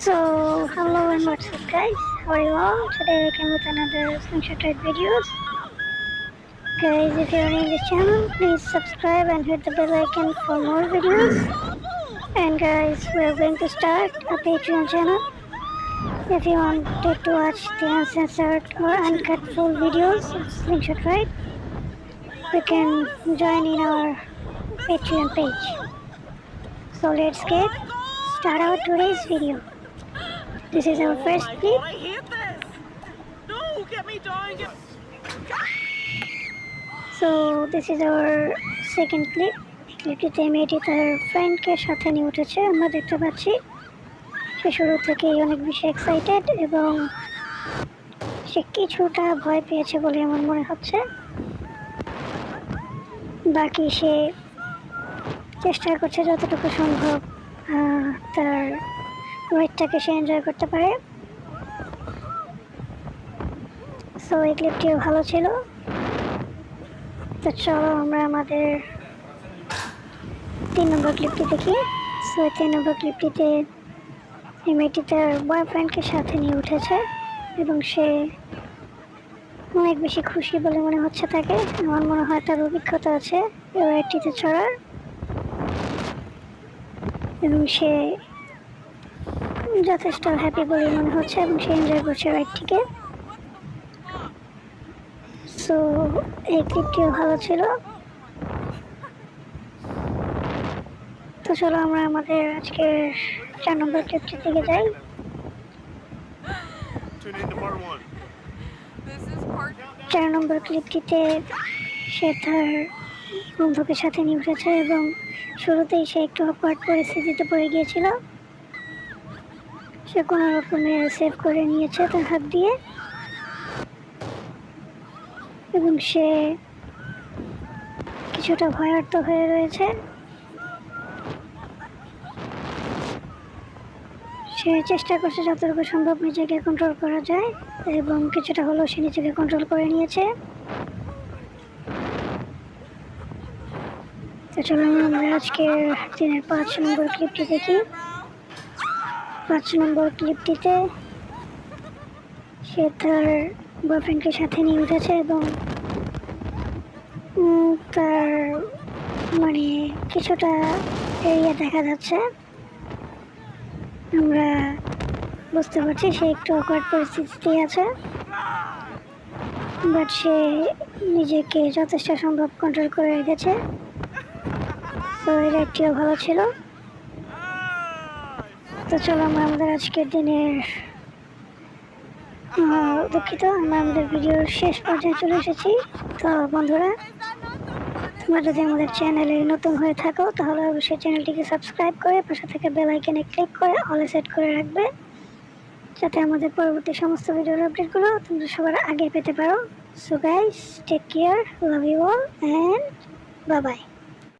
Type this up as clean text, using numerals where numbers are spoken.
So, hello and what's up guys, how are you all? Today I came with another slingshot ride videos. Guys, if you are new in this channel, please subscribe and hit the bell icon for more videos. And guys, we are going to start a Patreon channel. If you wanted to watch the uncensored or uncut full videos of slingshot ride, you can join in our Patreon page. So let's get start our today's video. This is our first clip. God, I hate this! No, get me down! So this is our second clip. ক্লিপটিতে মেয়েটি তার ফ্রেন্ডকে সাথে নিয়ে উঠেছে। আমরা দেখতে পাচ্ছি সে শুরু থেকেই অনেক বেশি এক্সাইটেড এবং সে কিছুটা ভয় পেয়েছে বলে আমার মনে হচ্ছে। বাকি সে চেষ্টা করছে যতটুকু সম্ভব তার রাইডটাকে সে এনজয় করতে পারে। সো এই ক্লিপটিও ভালো ছিল। তো চলো আমরা আমাদের 3 নম্বর ক্লিপটি দেখি। সো 3 নম্বর ক্লিপটিতে এই মেয়েটি তার বয়ফ্রেন্ডকে সাথে নিয়ে উঠেছে এবং সে অনেক বেশি খুশি বলে মনে হচ্ছে তাকে। আমার মনে হয় তার অভিজ্ঞতা আছে এই রাইডটিতে চড়ার এবং সে যথেষ্ট হ্যাপি বলে মনে হচ্ছে এবং সে এনজয় করছে রাইডটিকে। সো এই ক্লিপটিও ভালো ছিল। তো চলো আমরা আমাদের আজকের 4 নম্বর ক্লিপটির দিকে যাই। 4 নম্বর ক্লিপটিতে সে তার বন্ধুকে সাথে নিয়ে উঠেছে এবং শুরুতেই সে একটু অকওয়ার্ড পরিস্থিতিতে পড়ে গিয়েছিল। সে কোনো রকমে সেভ করে নিয়েছে তার হাত দিয়ে এবং সে কিছুটা ভয়ার্ত হয়ে রয়েছে। সে চেষ্টা করছে যতটুকু সম্ভব নিজেকে কন্ট্রোল করা যায় এবং কিছুটা হলেও সে নিজেকে কন্ট্রোল করে নিয়েছে। তো চলো আমরা আজকের দিনের 5 নম্বর ক্লিপটি দেখি। 5 নম্বর ক্লিপটিতে সে তার বয়ফ্রেন্ডকে সাথে নিয়ে উঠেছে এবং তার মানে কিছুটা এরিয়া দেখা যাচ্ছে। আমরা বুঝতে পারছি সে একটু অকওয়ার্ড পরিস্থিতিতে আছে, বাট সে নিজেকে যথেষ্ট সম্ভব কন্ট্রোল করে রেখেছে। তো এই রাইডটিও ভালো ছিল। তো চলো আমরা আমাদের আজকের দিনের দুঃখিত আমরা আমাদের ভিডিওর শেষ পর্যায়ে চলে এসেছি। তো বন্ধুরা, তোমরা যদি আমাদের চ্যানেলে নতুন হয়ে থাকো তাহলে অবশ্যই চ্যানেলটিকে সাবস্ক্রাইব করে পাশে থেকে বেল আইকনে ক্লিক করে অলে সেট করে রাখবে, যাতে আমাদের পরবর্তী সমস্ত ভিডিওর আপডেটগুলো তোমরা সবার আগে পেতে পারো। So guys, take care, love you all and bye by.